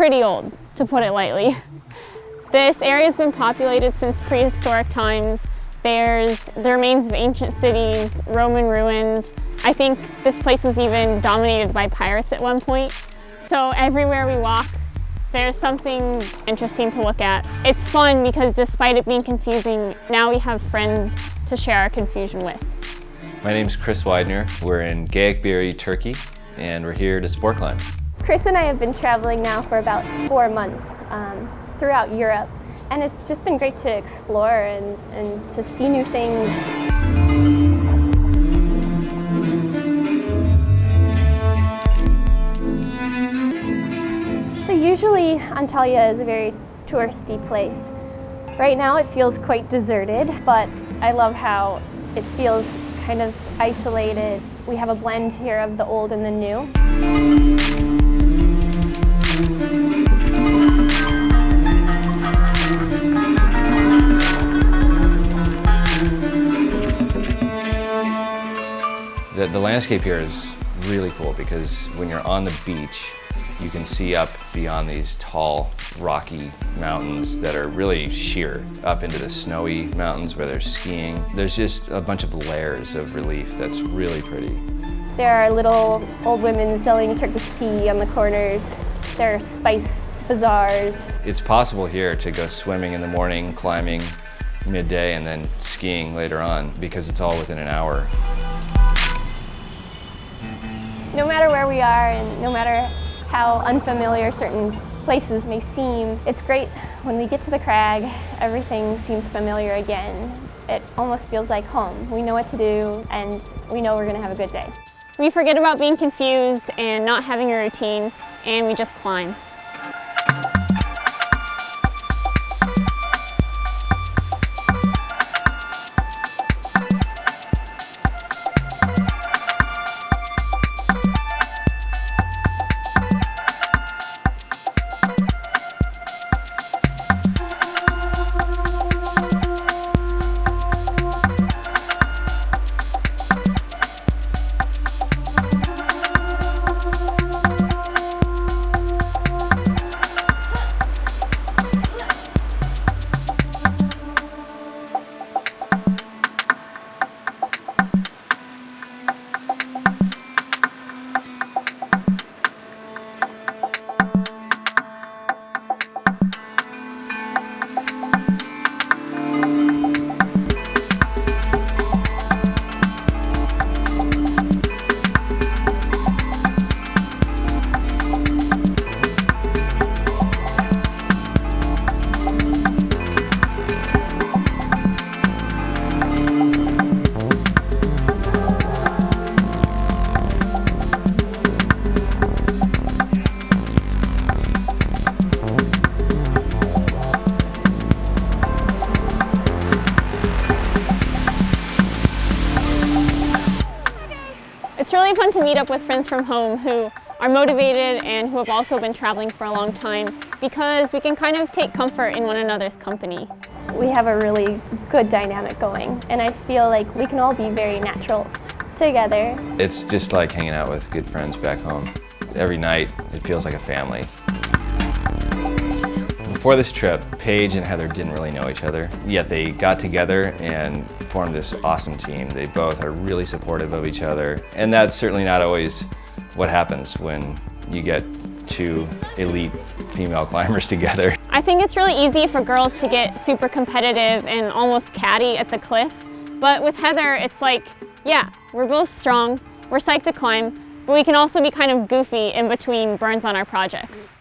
pretty old, to put it lightly. This area has been populated since prehistoric times. There's the remains of ancient cities, Roman ruins. I think this place was even dominated by pirates at one point. So everywhere we walk, there's something interesting to look at. It's fun because despite it being confusing, now we have friends to share our confusion with. My name's Chris Weidner. We're in Geyikbayiri, Turkey, and we're here to sport climb. Chris and I have been traveling now for about 4 months throughout Europe, and it's just been great to explore and to see new things. So usually Antalya is a very touristy place. Right now it feels quite deserted, but I love how it feels kind of isolated. We have a blend here of the old and the new. The landscape here is really cool because when you're on the beach, you can see up beyond these tall, rocky mountains that are really sheer up into the snowy mountains where they're skiing. There's just a bunch of layers of relief that's really pretty. There are little old women selling Turkish tea on the corners. There are spice bazaars. It's possible here to go swimming in the morning, climbing midday, and then skiing later on because it's all within an hour. No matter where we are and no matter how unfamiliar certain places may seem, it's great when we get to the crag, everything seems familiar again. It almost feels like home. We know what to do and we know we're going to have a good day. We forget about being confused and not having a routine, and we just climb. It's really fun to meet up with friends from home who are motivated and who have also been traveling for a long time because we can kind of take comfort in one another's company. We have a really good dynamic going, and I feel like we can all be very natural together. It's just like hanging out with good friends back home. Every night, it feels like a family. Before this trip, Paige and Heather didn't really know each other, yet they got together and formed this awesome team. They both are really supportive of each other, and that's certainly not always what happens when you get two elite female climbers together. I think it's really easy for girls to get super competitive and almost catty at the cliff, but with Heather, it's like, yeah, we're both strong, we're psyched to climb, but we can also be kind of goofy in between burns on our projects.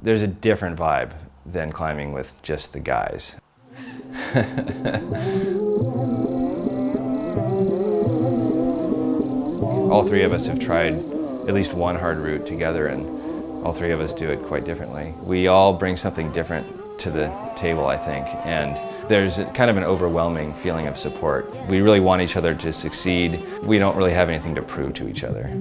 There's a different vibe than climbing with just the guys. All three of us have tried at least one hard route together, and all three of us do it quite differently. We all bring something different to the table, I think, and there's kind of an overwhelming feeling of support. We really want each other to succeed. We don't really have anything to prove to each other.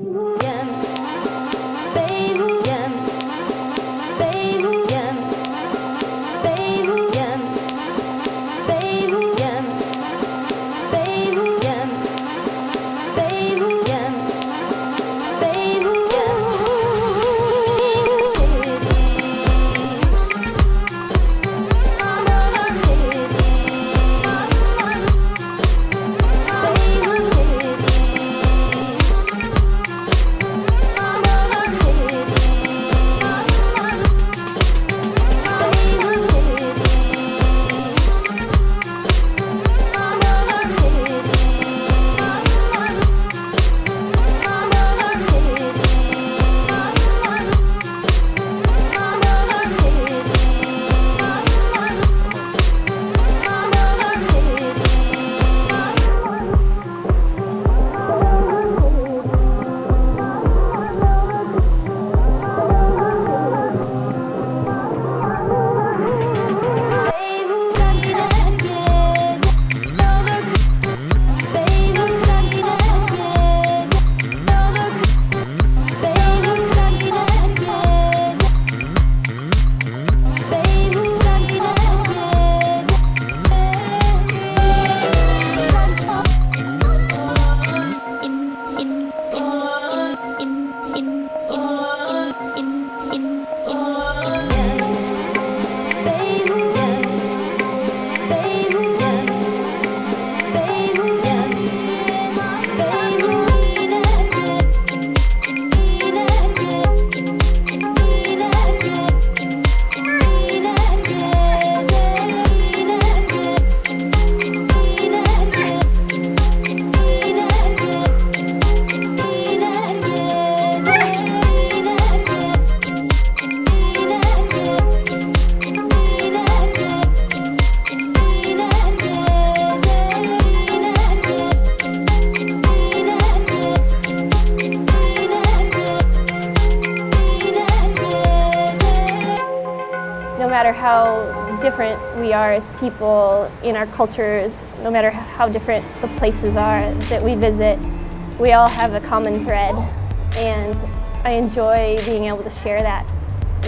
how different we are as people in our cultures, no matter how different the places are that we visit, we all have a common thread, and I enjoy being able to share that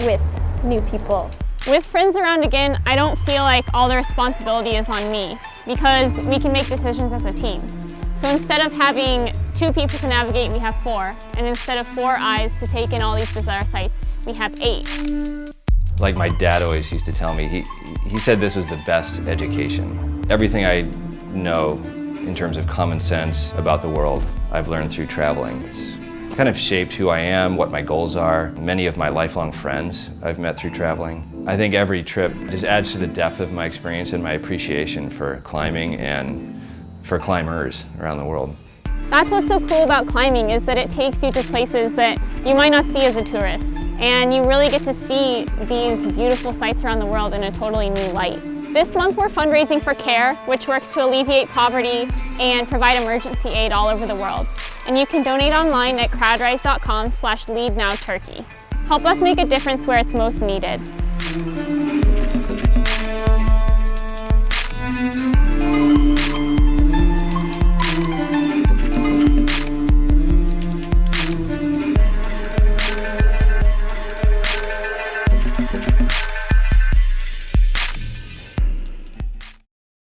with new people. With friends around again, I don't feel like all the responsibility is on me because we can make decisions as a team. So instead of having 2 people to navigate, we have 4. And instead of 4 eyes to take in all these bizarre sights, we have 8. Like my dad always used to tell me, he said this is the best education. Everything I know in terms of common sense about the world, I've learned through traveling. It's kind of shaped who I am, what my goals are. Many of my lifelong friends I've met through traveling. I think every trip just adds to the depth of my experience and my appreciation for climbing and for climbers around the world. That's what's so cool about climbing, is that it takes you to places that you might not see as a tourist. And you really get to see these beautiful sights around the world in a totally new light. This month we're fundraising for CARE, which works to alleviate poverty and provide emergency aid all over the world. And you can donate online at crowdrise.com/leadnowturkey. Help us make a difference where it's most needed.